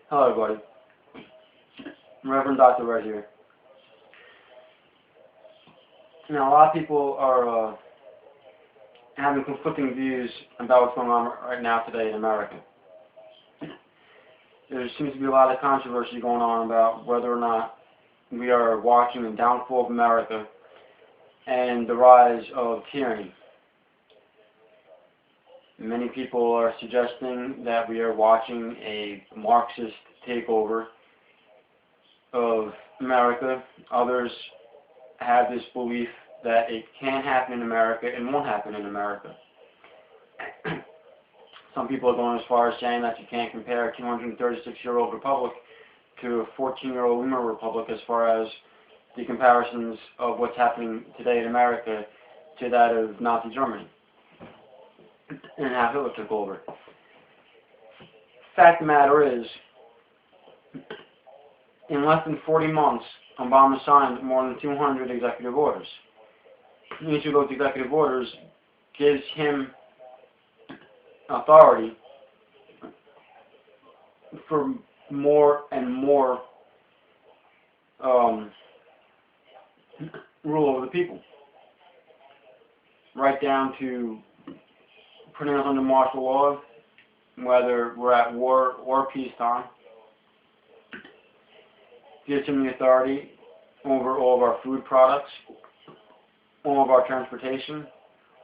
Hello everybody, ReverendDrRed here. Now a lot of people are having conflicting views about what's going on right now today in America. There seems to be a lot of controversy going on about whether or not we are watching the downfall of America and the rise of tyranny. Many people are suggesting that we are watching a Marxist takeover of America. Others have this belief that it can happen in America and won't happen in America. Some people are going as far as saying that you can't compare a 236-year-old republic to a 14-year-old lunar republic as far as the comparisons of what's happening today in America to that of Nazi Germany and how Hitler took over. Fact of the matter is, in less than 40 months, Obama signed more than 200 executive orders. Each of those executive orders gives him authority for more and more rule over the people, right down to putting us under martial law, whether we're at war or peacetime. Gives him the authority over all of our food products, all of our transportation,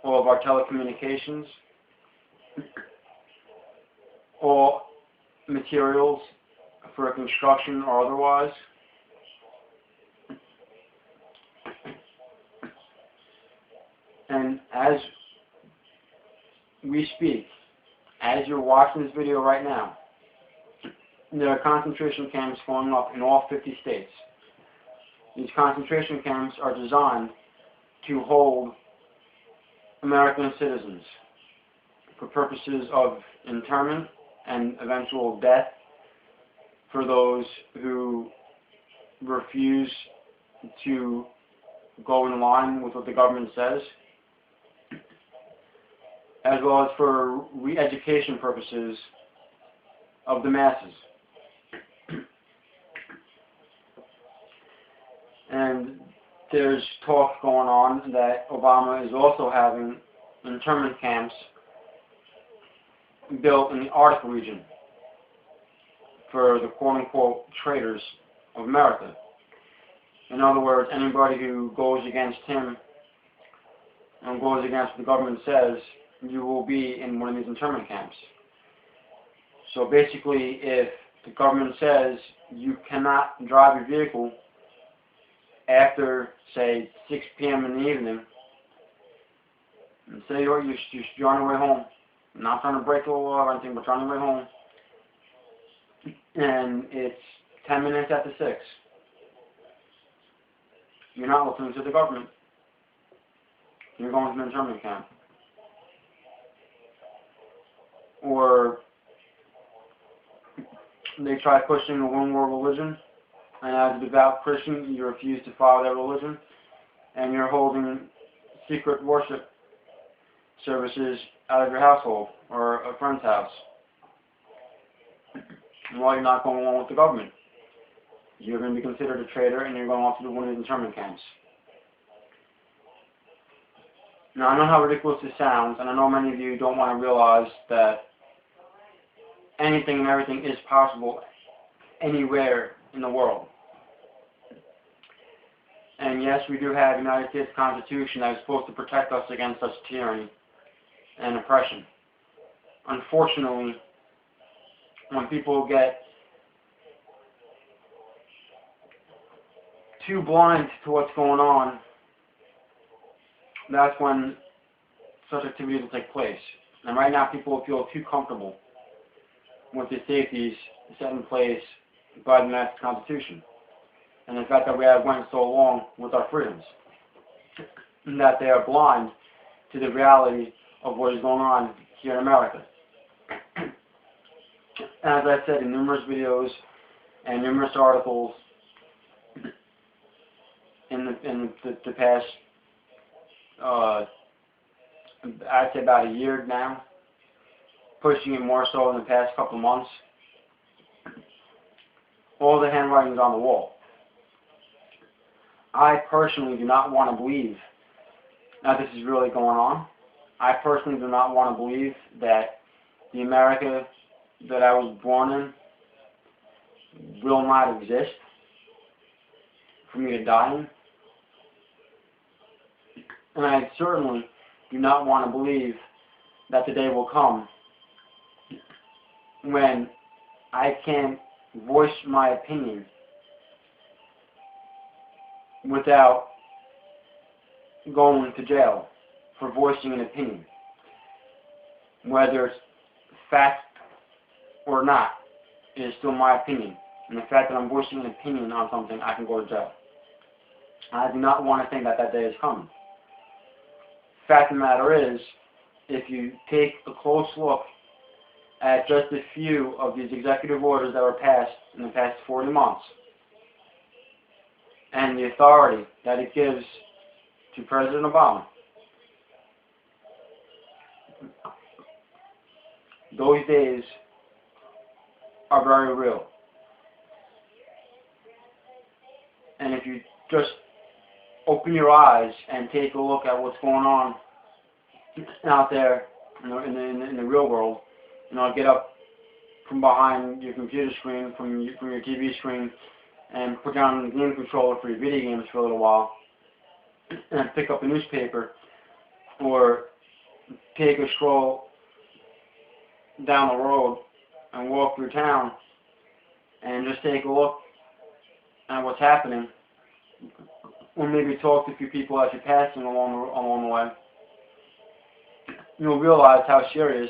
all of our telecommunications, all materials for construction or otherwise. And as we speak, as you're watching this video right now, there are concentration camps going up in all 50 states. These concentration camps are designed to hold American citizens for purposes of internment and eventual death for those who refuse to go in line with what the government says, as well as for re-education purposes of the masses. And there's talk going on that Obama is also having internment camps built in the Arctic region for the quote-unquote traitors of America. In other words, anybody who goes against him and goes against what the government says, you will be in one of these internment camps. So basically, if the government says you cannot drive your vehicle after, say, 6 p.m. in the evening, and say you're on your way home, not trying to break the law or anything, but on your way home, and it's 10 minutes after 6, you're not listening to the government. You're going to an internment camp. Or they try pushing a one-world religion, and as a devout Christian, you refuse to follow that religion, and you're holding secret worship services out of your household or a friend's house. Well, you're not going along with the government. You're going to be considered a traitor, and you're going off to one of these internment camps. Now, I know how ridiculous this sounds, and I know many of you don't want to realize that anything and everything is possible anywhere in the world. And yes, we do have a United States Constitution that is supposed to protect us against such tyranny and oppression. Unfortunately, when people get too blind to what's going on, that's when such activities will take place. And right now, people feel too comfortable with the safeties set in place by the United States Constitution, and the fact that we have went so long with our freedoms, and that they are blind to the reality of what is going on here in America. As I said in numerous videos and numerous articles in the past, I'd say about a year now, pushing it more so in the past couple months, all the handwriting is on the wall. I personally do not want to believe that this is really going on. I personally do not want to believe that the America that I was born in will not exist for me to die in. And I certainly do not want to believe that the day will come when I can voice my opinion without going to jail for voicing an opinion. Whether it's fact or not, it is still my opinion. And the fact that I'm voicing an opinion on something, I can go to jail. I do not want to think that that day is coming. Fact of the matter is, if you take a close look at just a few of these executive orders that were passed in the past 40 months, and the authority that it gives to President Obama, those days are very real. And if you just open your eyes and take a look at what's going on out there in the real world, get up from behind your computer screen, from your TV screen, and put down the game controller for your video games for a little while, and pick up a newspaper, or take a stroll down the road and walk through town and just take a look at what's happening, or maybe talk to a few people as you're passing along the way, you'll realize how serious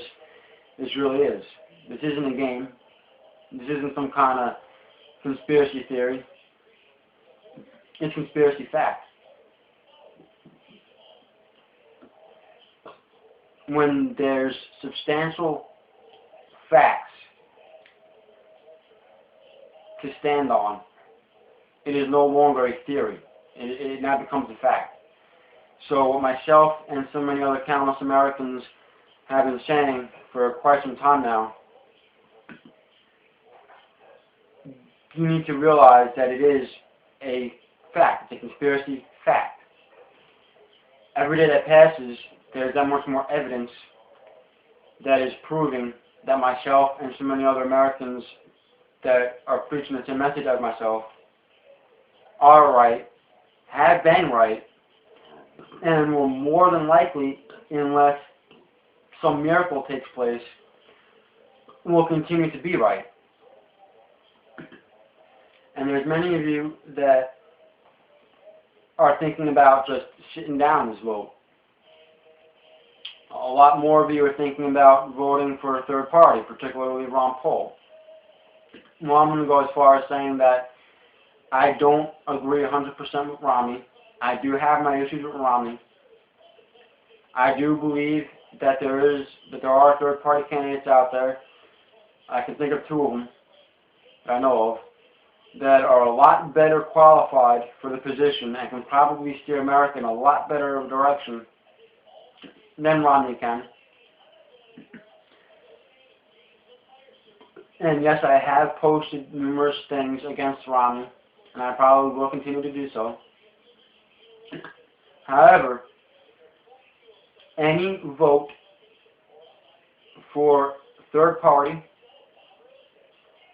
this really is. This isn't a game. This isn't some kind of conspiracy theory. It's conspiracy fact. When there's substantial facts to stand on, it is no longer a theory. It now becomes a fact. So what myself and so many other countless Americans have been saying for quite some time now, you need to realize that it is a fact. It's a conspiracy fact. Every day that passes, there's that much more evidence that is proving that myself and so many other Americans that are preaching the same message as myself are right, have been right, and will more than likely, unless some miracle takes place, will continue to be right. And there's many of you that are thinking about just sitting down this vote. A lot more of you are thinking about voting for a third party, particularly Ron Paul. Well, I'm going to go as far as saying that I don't agree 100% with Romney. I do have my issues with Romney. I do believe that there are third-party candidates out there. I can think of two of them that I know of that are a lot better qualified for the position and can probably steer America in a lot better direction than Romney can. And yes, I have posted numerous things against Romney, and I probably will continue to do so. However, any vote for third party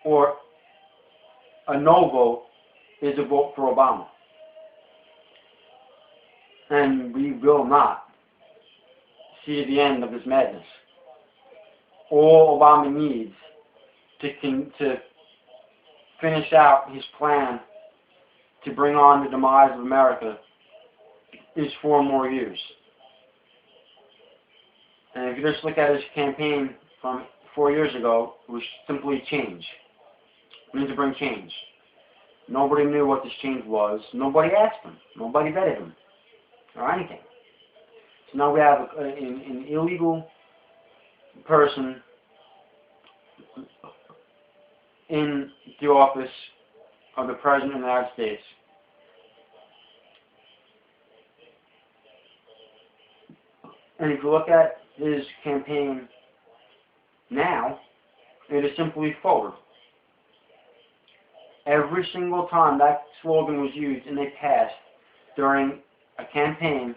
or a no vote is a vote for Obama. And we will not see the end of this madness. All Obama needs to finish out his plan to bring on the demise of America is 4 more years. And if you just look at his campaign from 4 years ago, it was simply change. We need to bring change. Nobody knew what this change was. Nobody asked him. Nobody vetted him or anything. So now we have an illegal person in the office of the President of the United States. And if you look at his campaign now, it is simply forward. every single time that slogan was used in a past during a campaign,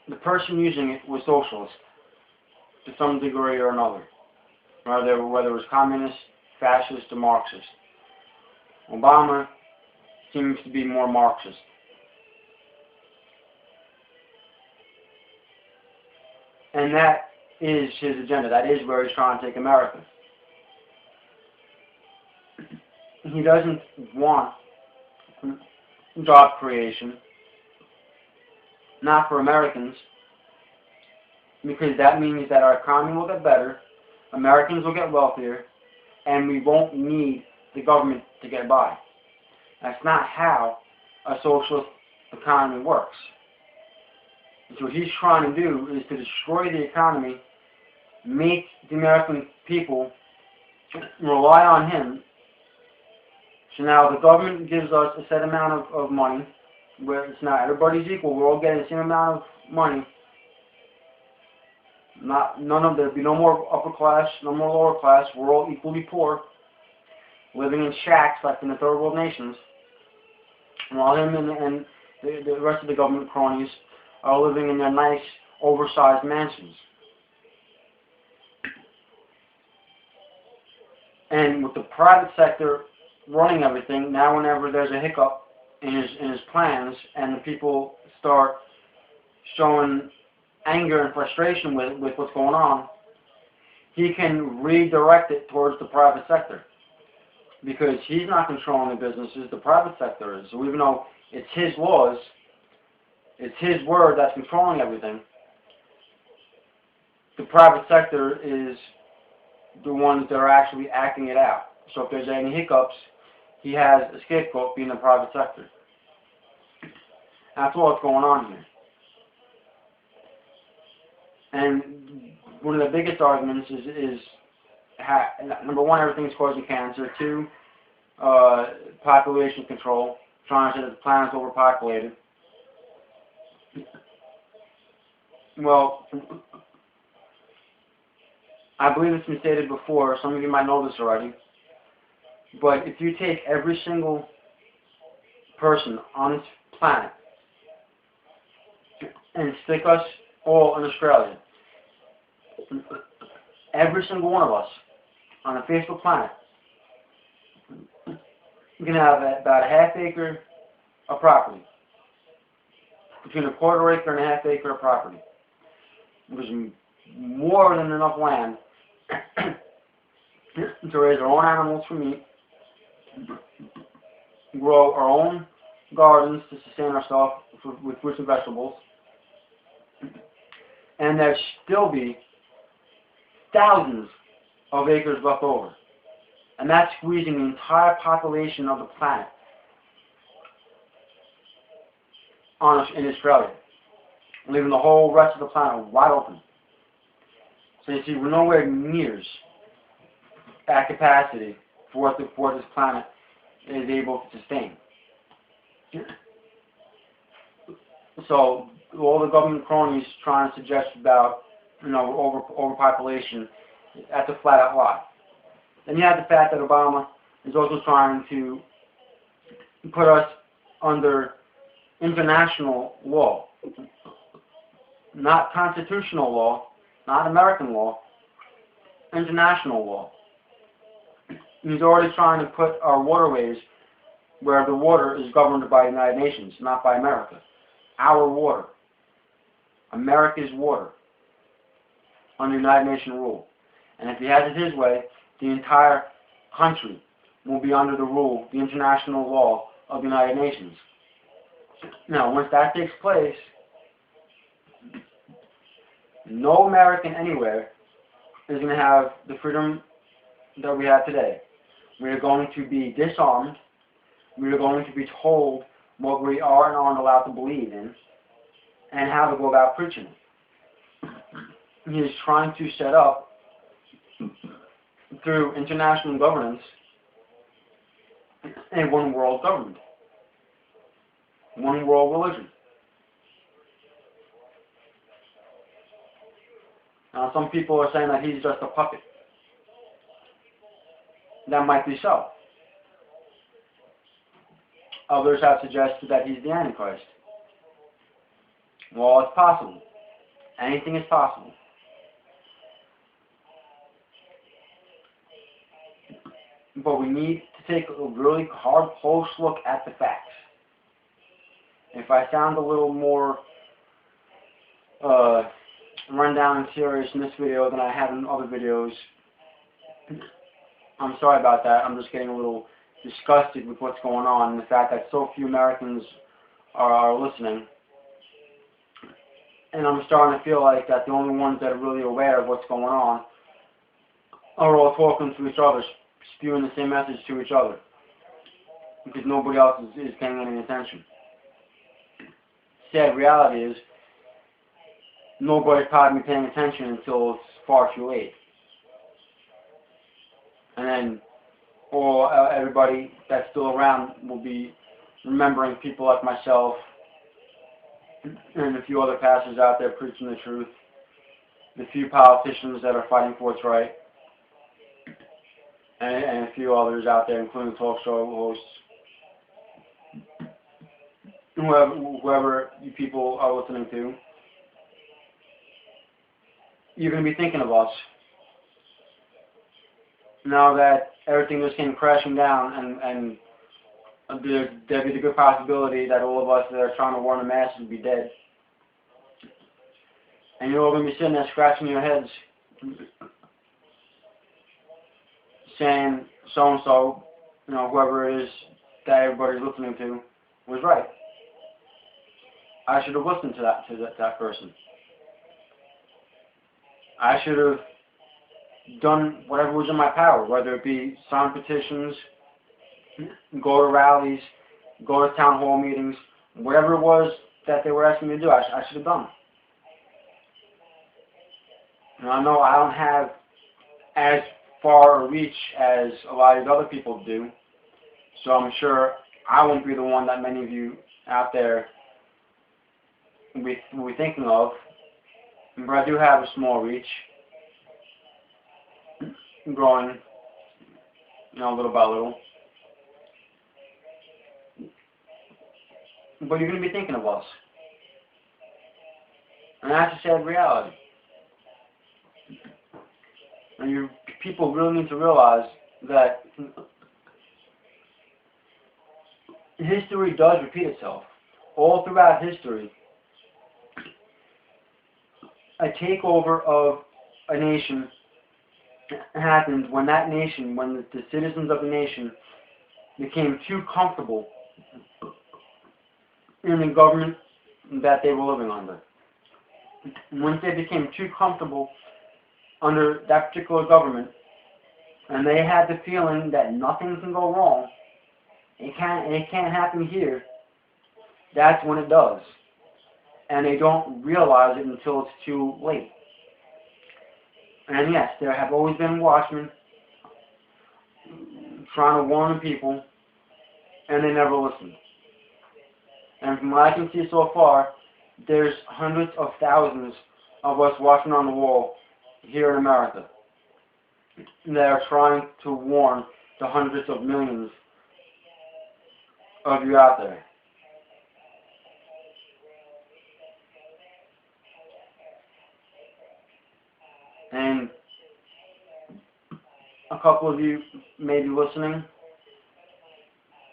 the person using it was socialist to some degree or another, whether it was communist, fascist, or Marxist. Obama seems to be more Marxist. And that is his agenda. That is where he's trying to take America. He doesn't want job creation, not for Americans, because that means that our economy will get better, Americans will get wealthier, and we won't need the government to get by. That's not how a socialist economy works. So what he's trying to do is to destroy the economy, make the American people rely on him. So now the government gives us a set amount of money, where it's not everybody's equal, we're all getting the same amount of money. There'll be no more upper class, no more lower class, we're all equally poor, living in shacks like in the third world nations, while him and the rest of the government cronies are living in their nice, oversized mansions. And with the private sector running everything, now whenever there's a hiccup in his plans and the people start showing anger and frustration with what's going on, he can redirect it towards the private sector. Because he's not controlling the businesses, the private sector is. So even though it's his laws, it's his word that's controlling everything, the private sector is the ones that are actually acting it out. So if there's any hiccups, he has a scapegoat being the private sector. That's what's going on here. And one of the biggest arguments is number one, everything's causing cancer. Two, population control, trying to say that the planet's overpopulated. Well, I believe it's been stated before, some of you might know this already, but if you take every single person on this planet and stick us all in Australia, every single one of us on the face of the planet, you can have about a half acre of property, between a quarter acre and a half acre of property. There's more than enough land to raise our own animals for meat, grow our own gardens to sustain ourselves with fruits and vegetables, and there still be thousands of acres left over. And that's squeezing the entire population of the planet in Australia, leaving the whole rest of the planet wide open. So you see, we're nowhere near at capacity for what this planet is able to sustain. So all the government cronies trying to suggest about overpopulation, that's a flat out lie. Then you have the fact that Obama is also trying to put us under international law, not constitutional law, not American law, international law. He's already trying to put our waterways where the water is governed by the United Nations, not by America. Our water, America's water, under United Nation rule. And if he has it his way, the entire country will be under the rule, the international law of the United Nations. Now, once that takes place, no American anywhere is going to have the freedom that we have today. We are going to be disarmed. We are going to be told what we are and aren't allowed to believe in and how to go about preaching it. He is trying to set up, through international governance, a one world government, one world religion. Now, some people are saying that he's just a puppet. that might be so. Others have suggested that he's the Antichrist. Well, it's possible. Anything is possible. But we need to take a really hard, close look at the facts. If I sound a little more rundown and serious in this video than I have in other videos, I'm sorry about that. I'm just getting a little disgusted with what's going on and the fact that so few Americans are listening. And I'm starting to feel like that the only ones that are really aware of what's going on are all talking to each other, spewing the same message to each other, because nobody else is paying any attention. Sad reality is, nobody's probably paying attention until it's far too late. And then everybody that's still around will be remembering people like myself and a few other pastors out there preaching the truth, the few politicians that are fighting for what's right, and a few others out there, including talk show hosts, whoever you people are listening to. You're going to be thinking of us. Now that everything just came crashing down, and there'd be the good possibility that all of us that are trying to warn the masses would be dead. And you're all going to be sitting there scratching your heads, saying so-and-so, whoever it is that everybody's listening to, was right. I should have listened to that person. I should have done whatever was in my power, whether it be sign petitions, go to rallies, go to town hall meetings, whatever it was that they were asking me to do, I should have done. And I know I don't have as far a reach as a lot of these other people do, so I'm sure I won't be the one that many of you out there will be thinking of, but I do have a small reach, growing, little by little. But you're going to be thinking of us. And that's a sad reality. And people really need to realize that history does repeat itself. All throughout history, a takeover of a nation happened when the citizens of the nation became too comfortable in the government that they were living under. Once they became too comfortable under that particular government, and they had the feeling that nothing can go wrong, it can't happen here, that's when it does. And they don't realize it until it's too late. And yes, there have always been watchmen trying to warn the people, and they never listened. And from what I can see so far, there's hundreds of thousands of us watching on the wall here in America that are trying to warn the hundreds of millions of you out there. And a couple of you may be listening,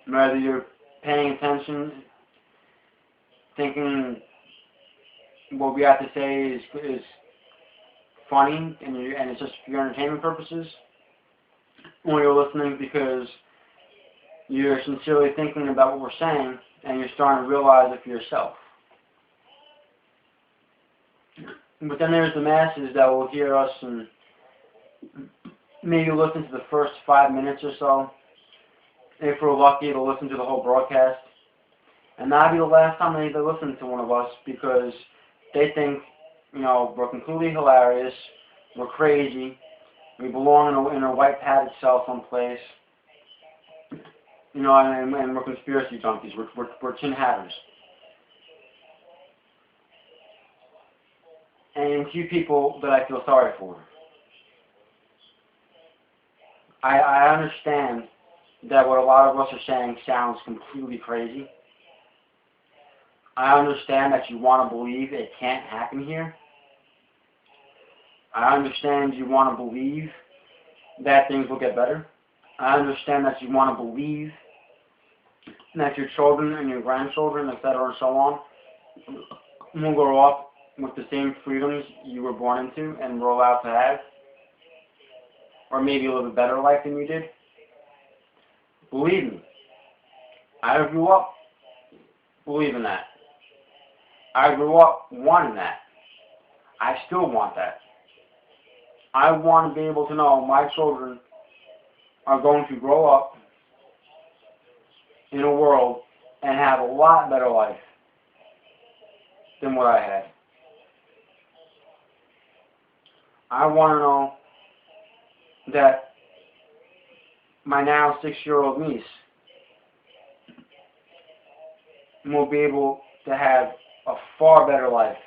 whether you're paying attention, thinking what we have to say is funny and it's just for your entertainment purposes, or you're listening because you're sincerely thinking about what we're saying and you're starting to realize it for yourself. But then there's the masses that will hear us and maybe listen to the first 5 minutes or so. If we're lucky, to listen to the whole broadcast. And that'll be the last time they listen to one of us, because they think, we're completely hilarious, we're crazy, we belong in a white padded cell someplace, and we're conspiracy junkies, we're tin hatters. And few people that I feel sorry for. I understand that what a lot of us are saying sounds completely crazy. I understand that you want to believe it can't happen here. I understand you want to believe that things will get better. I understand that you want to believe that your children and your grandchildren, etc., and so on, will grow up with the same freedoms you were born into and were allowed to have, or maybe a little bit better life than you did. Believe me, I grew up believing that. I grew up wanting that. I still want that. I want to be able to know my children are going to grow up in a world and have a lot better life than what I had. I want to know that my now 6-year-old niece will be able to have a far better life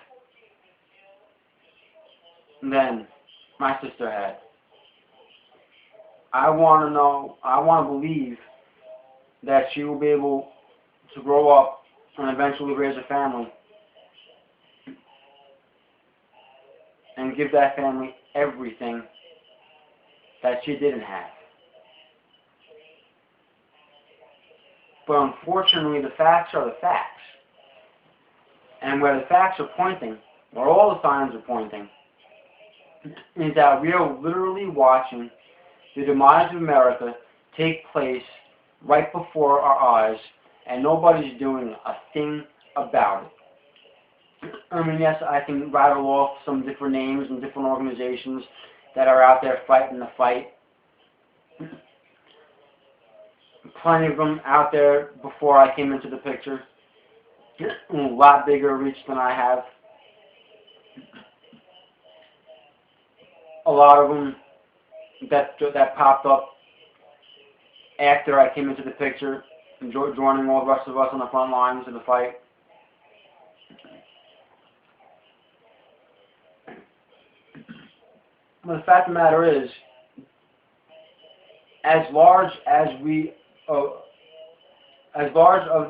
than my sister had. I want to believe that she will be able to grow up and eventually raise a family and give that family everything that she didn't have. But unfortunately, the facts are the facts. And where the facts are pointing, where all the signs are pointing, is that we are literally watching the demise of America take place right before our eyes, and nobody's doing a thing about it. I mean, yes, I can rattle off some different names and different organizations that are out there fighting the fight. Plenty of them out there before I came into the picture. A lot bigger reach than I have. A lot of them that popped up after I came into the picture, and joining all the rest of us on the front lines of the fight. But the fact of the matter is, as large of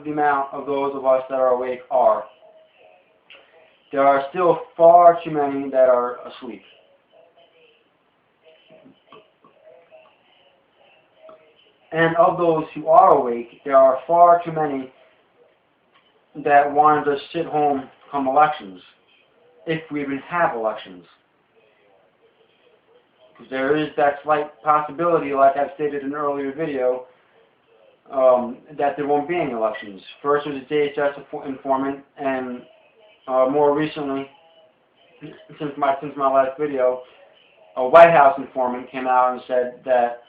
the amount of those of us that are awake are, there are still far too many that are asleep. And of those who are awake, there are far too many that want to just sit home come elections, if we even have elections. Because there is that slight possibility, like I've stated in an earlier video, that there won't be any elections. First was a DHS informant, and more recently, since my last video, a White House informant came out and said that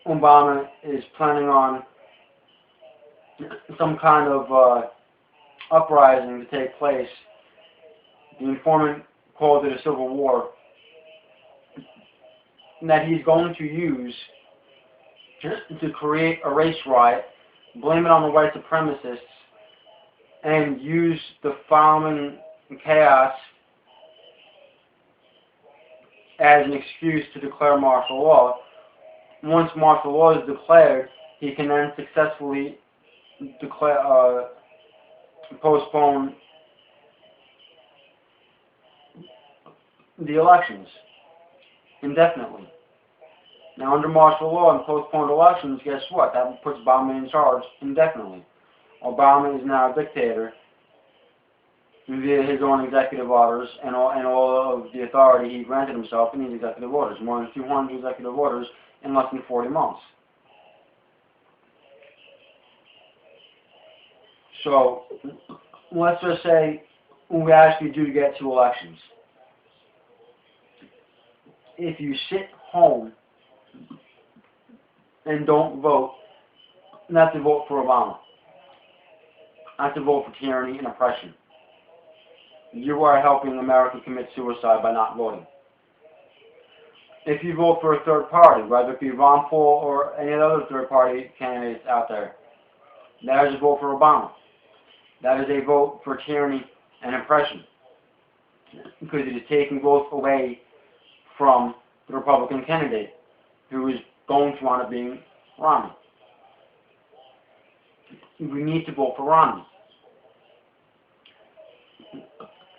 Obama is planning on some kind of uprising to take place. The informant called it a civil war, that he's going to use to create a race riot, blame it on the white supremacists, and use the following chaos as an excuse to declare martial law. Once martial law is declared, he can then successfully postpone the elections indefinitely. Now, under martial law and postponed elections, guess what? That puts Obama in charge indefinitely. Obama is now a dictator via his own executive orders and all of the authority he granted himself in these executive orders. More than 200 executive orders in less than 40 months. So, let's just say we actually do get to elections. If you sit home and don't vote, not to vote for Obama, not to vote for tyranny and oppression, you are helping America commit suicide by not voting. If you vote for a third party, whether it be Ron Paul or any other third party candidates out there, that is a vote for Obama. That is a vote for tyranny and oppression, because it is taking votes away from the Republican candidate. who is going to wind up being Romney. We need to vote for Romney.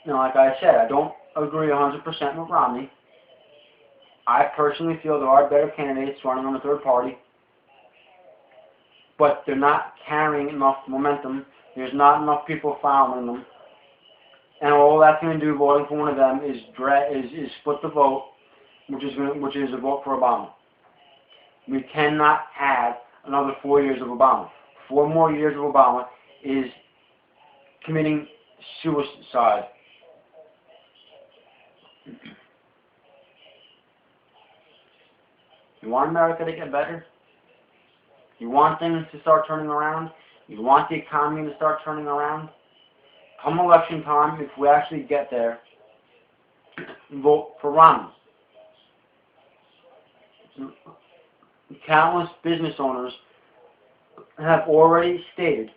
Now, like I said, I don't agree 100% with Romney. I personally feel there are better candidates running on the third party, but they're not carrying enough momentum. There's not enough people following them, and all that's going to do voting for one of them is split the vote, which is a vote for Obama. We cannot have another 4 years of Obama. 4 more years of Obama is committing suicide. You want America to get better? You want things to start turning around? You want the economy to start turning around? Come election time, if we actually get there, vote for Romney. Countless business owners have already stated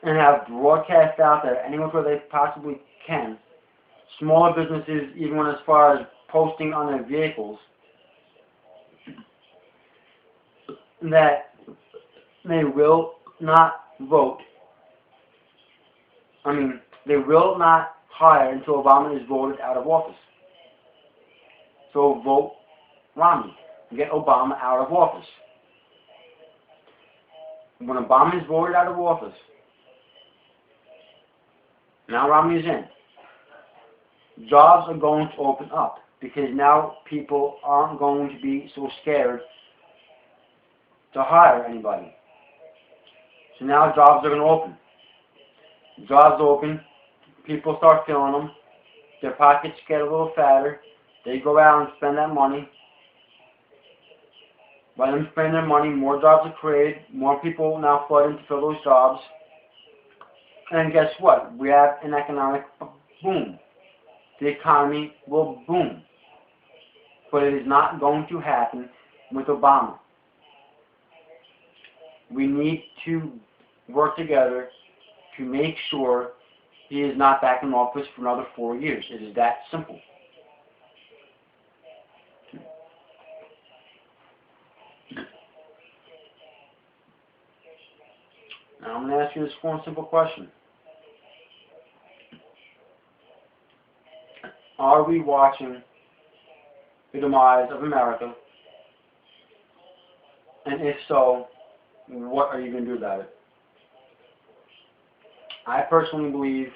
and have broadcast out there anywhere where they possibly can. Smaller businesses, even as far as posting on their vehicles, that they will not vote. They will not hire until Obama is voted out of office. So vote Romney. Get Obama out of office. When Obama is voted out of office, now Romney's in, jobs are going to open up because now people aren't going to be so scared to hire anybody. So now jobs are going to open. Jobs open, people start filling them, their pockets get a little fatter, they go out and spend that money. By them spending their money, more jobs are created, more people now flood in to fill those jobs. And guess what? We have an economic boom. The economy will boom. But it is not going to happen with Obama. We need to work together to make sure he is not back in office for another 4 years. It is that simple. Now I'm going to ask you this one simple question. Are we watching the demise of America? And if so, what are you going to do about it? I personally believe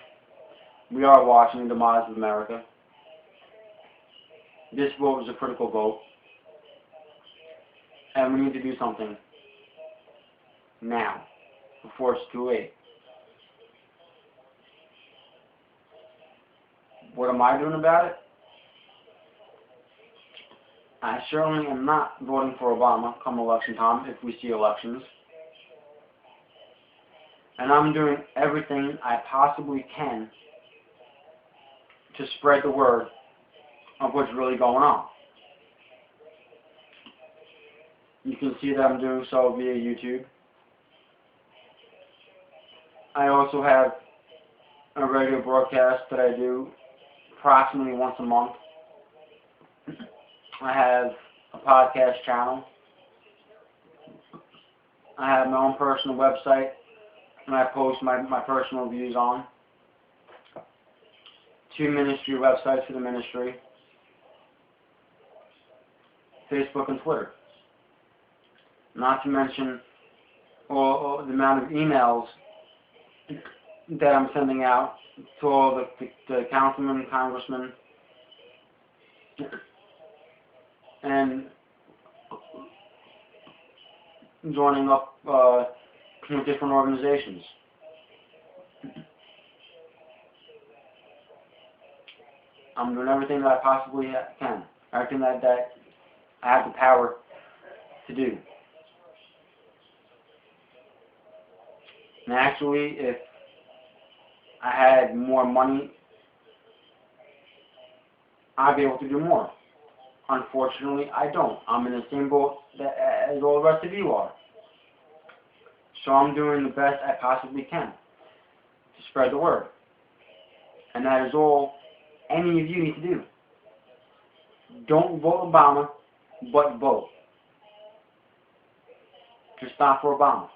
we are watching the demise of America. This vote is a critical vote. And we need to do something now, before it's too late. What am I doing about it? I certainly am not voting for Obama come election time if we see elections. And I'm doing everything I possibly can to spread the word of what's really going on. You can see that I'm doing so via YouTube. I also have a radio broadcast that I do approximately once a month. I have a podcast channel. I have my own personal website and I post my personal views on. 2 ministry websites for the ministry. Facebook and Twitter. Not to mention all the amount of emails that I'm sending out to all the councilmen, congressmen, and joining up with different organizations. I'm doing everything that I possibly can, everything that I have the power to do. And actually, if I had more money, I'd be able to do more. Unfortunately, I don't. I'm in the same boat as all the rest of you are. So I'm doing the best I possibly can to spread the word. And that is all any of you need to do. Don't vote Obama but vote. Just not for Obama.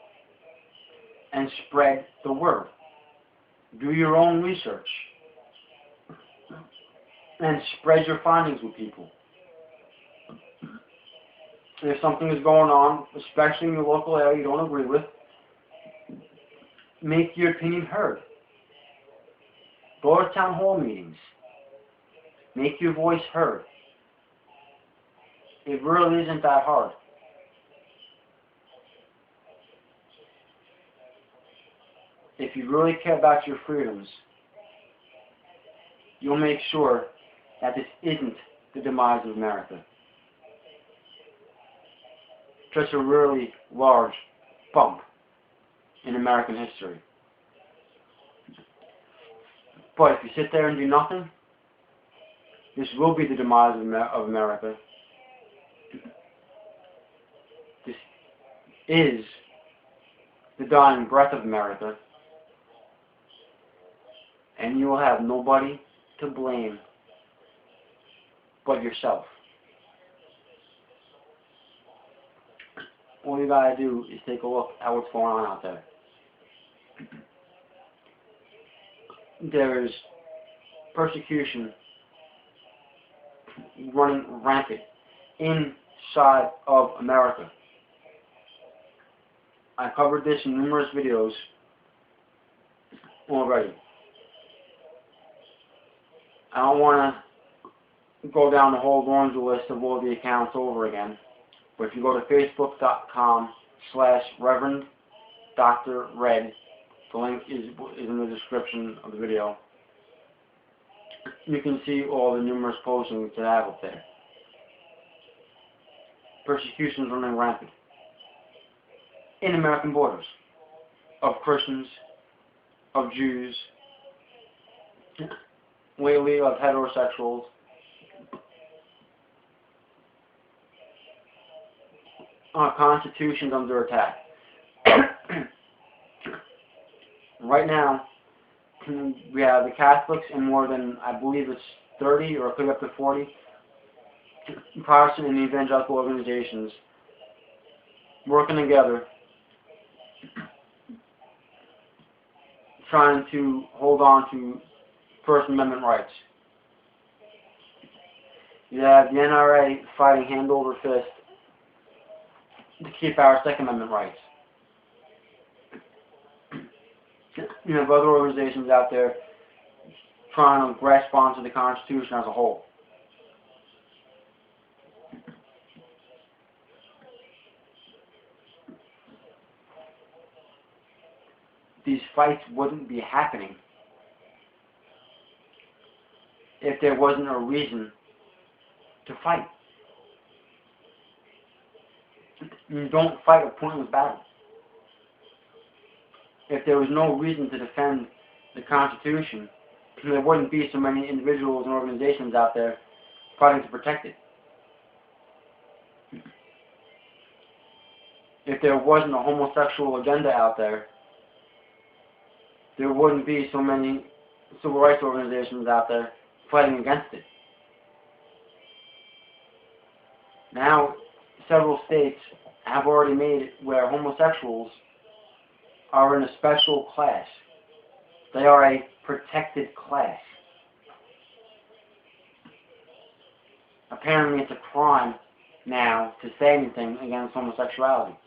And spread the word. Do your own research. And spread your findings with people. If something is going on, especially in your local area you don't agree with, make your opinion heard. Go to town hall meetings. Make your voice heard. It really isn't that hard. If you really care about your freedoms, you'll make sure that this isn't the demise of America. Just a really large bump in American history. But if you sit there and do nothing, this will be the demise of America. This is the dying breath of America. And you will have nobody to blame but yourself. All you gotta do is take a look at what's going on out there. There is persecution running rampant inside of America. I covered this in numerous videos already. I don't want to go down the whole laundry list of all the accounts over again. But if you go to facebook.com/ReverendDrRed, the link is in the description of the video, you can see all the numerous postings that I have up there. Persecution is running rampant in American borders of Christians, of Jews, lately of heterosexuals. Our Constitution's under attack. Right now, we have the Catholics and more than, I believe it's 30 or it could be up to 40 Protestant and evangelical organizations working together, trying to hold on to First Amendment rights. You have the NRA fighting hand over fist to keep our Second Amendment rights. You have other organizations out there trying to grasp onto the Constitution as a whole. These fights wouldn't be happening if there wasn't a reason to fight. You don't fight a pointless battle. If there was no reason to defend the Constitution, there wouldn't be so many individuals and organizations out there fighting to protect it. If there wasn't a homosexual agenda out there, there wouldn't be so many civil rights organizations out there fighting against it. Now, several states have already made it where homosexuals are in a special class. They are a protected class. Apparently it's a crime now to say anything against homosexuality.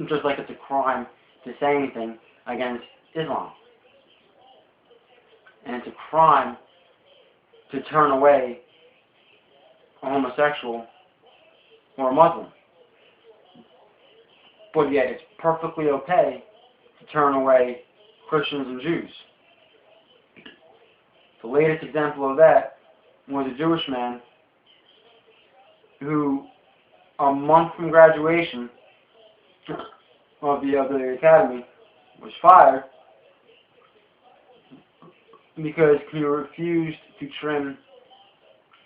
Just like it's a crime to say anything against Islam. And it's a crime to turn away a homosexual or a Muslim. But yet it's perfectly okay to turn away Christians and Jews. The latest example of that was a Jewish man who, a month from graduation of the academy, was fired because he refused to trim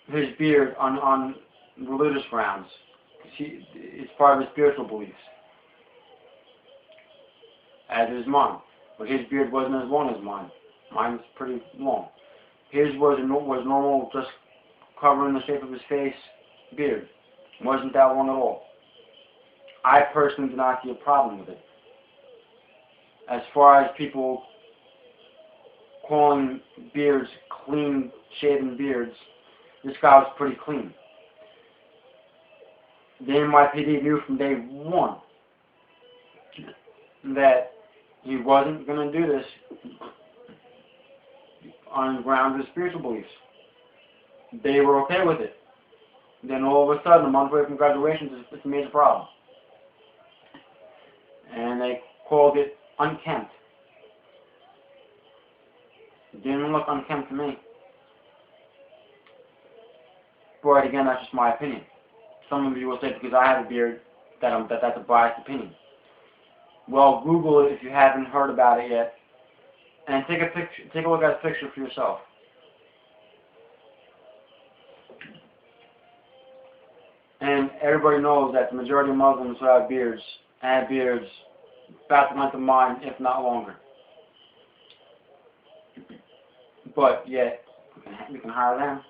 his beard on religious grounds. It's part of his spiritual beliefs, as is mine. But his beard wasn't as long as mine. Mine's pretty long. His was normal, just covering the shape of his face beard. It wasn't that long at all. I personally do not see a problem with it. As far as people calling beards clean shaven beards, this guy was pretty clean. The NYPD knew from day one that he wasn't going to do this on the grounds of spiritual beliefs. They were okay with it. Then all of a sudden, a month away from graduation, it's a major problem. And they called it unkempt. It didn't look unkempt to me. But again, that's just my opinion. Some of you will say because I have a beard that's a biased opinion. Well, Google it if you haven't heard about it yet, and take a look at the picture for yourself. And everybody knows that the majority of Muslims who have beards about the length of mine, if not longer. But yet, we can hire them.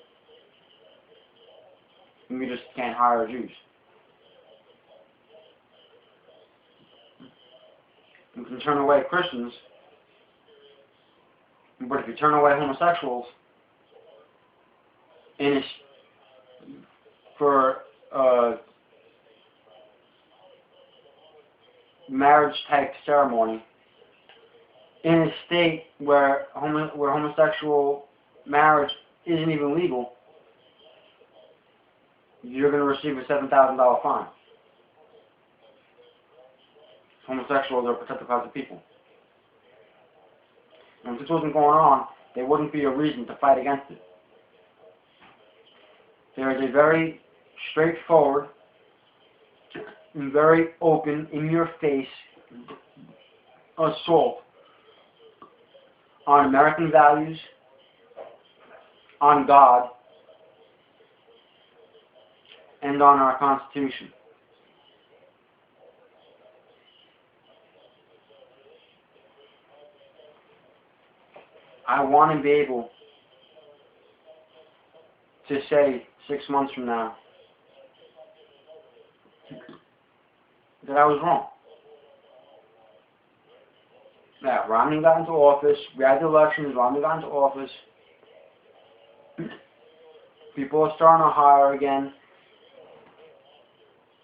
And we just can't hire Jews. We can turn away Christians, but if you turn away homosexuals, for marriage type ceremony, in a state where homosexual marriage isn't even legal, you're going to receive a $7,000 fine. Homosexuals are protected class of people. And if this wasn't going on, there wouldn't be a reason to fight against it. There is a very straightforward and very open, in-your-face assault on American values, on God, and on our Constitution. I want to be able to say 6 months from now that I was wrong. That Romney got into office, we had the elections, Romney got into office, people are starting to hire again,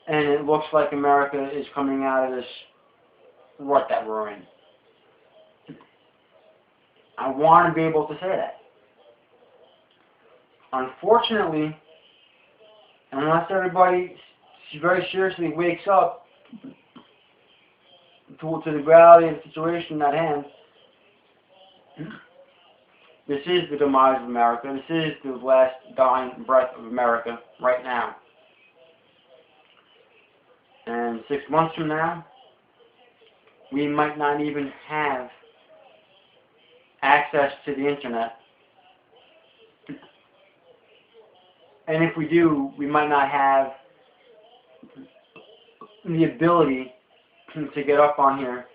and it looks like America is coming out of this rut that we're in. I want to be able to say that. Unfortunately, unless everybody very seriously wakes up to the reality of the situation at hand, this is the demise of America. This is the last dying breath of America right now. And 6 months from now, we might not even have access to the internet. And if we do, we might not have the ability to get up on here,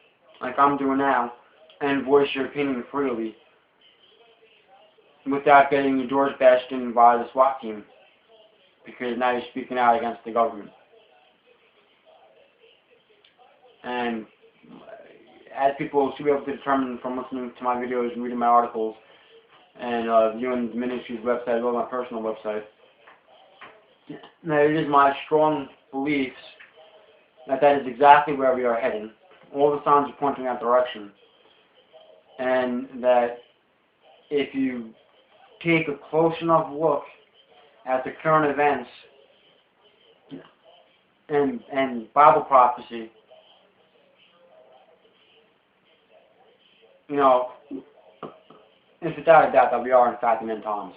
like I'm doing now, and voice your opinion freely without getting your doors bashed in by the SWAT team, because now you're speaking out against the government. And as people should be able to determine from listening to my videos and reading my articles and viewing the ministry's website as well as my personal website, that it is my strong beliefs that that is exactly where we are heading. All the signs are pointing in that direction. And that if you take a close enough look at the current events and Bible prophecy, you know, it's without a doubt that we are in fact in end times.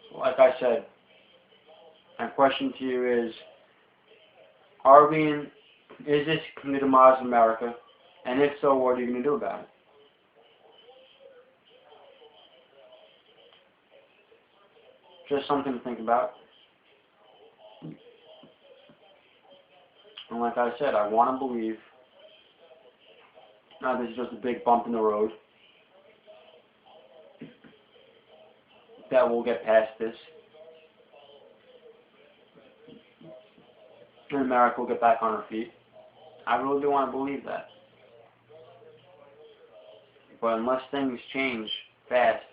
So like I said, my question to you is this the demise of America? And if so, what are you going to do about it? Just something to think about. And like I said, I want to believe now this is just a big bump in the road, that we'll get past this, that America will get back on her feet. I really do want to believe that. But unless things change fast,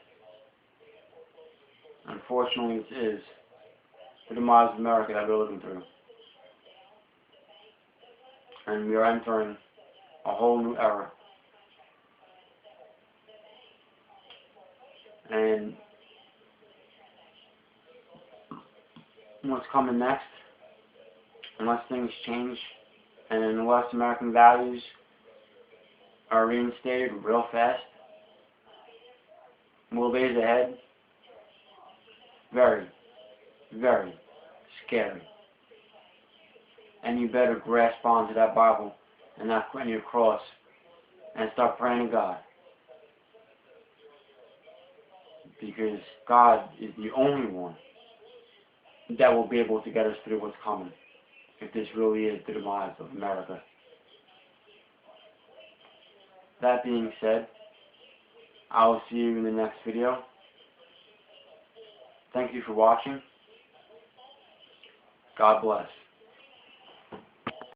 unfortunately it is the demise of America that we're living through. And we are entering a whole new era. And what's coming next, unless things change, and unless American values are reinstated real fast, more days ahead, very, very scary. And you better grasp onto that Bible and your cross and start praying to God. Because God is the only one that will be able to get us through what's coming, if this really is the demise of America. That being said, I will see you in the next video. Thank you for watching. God bless.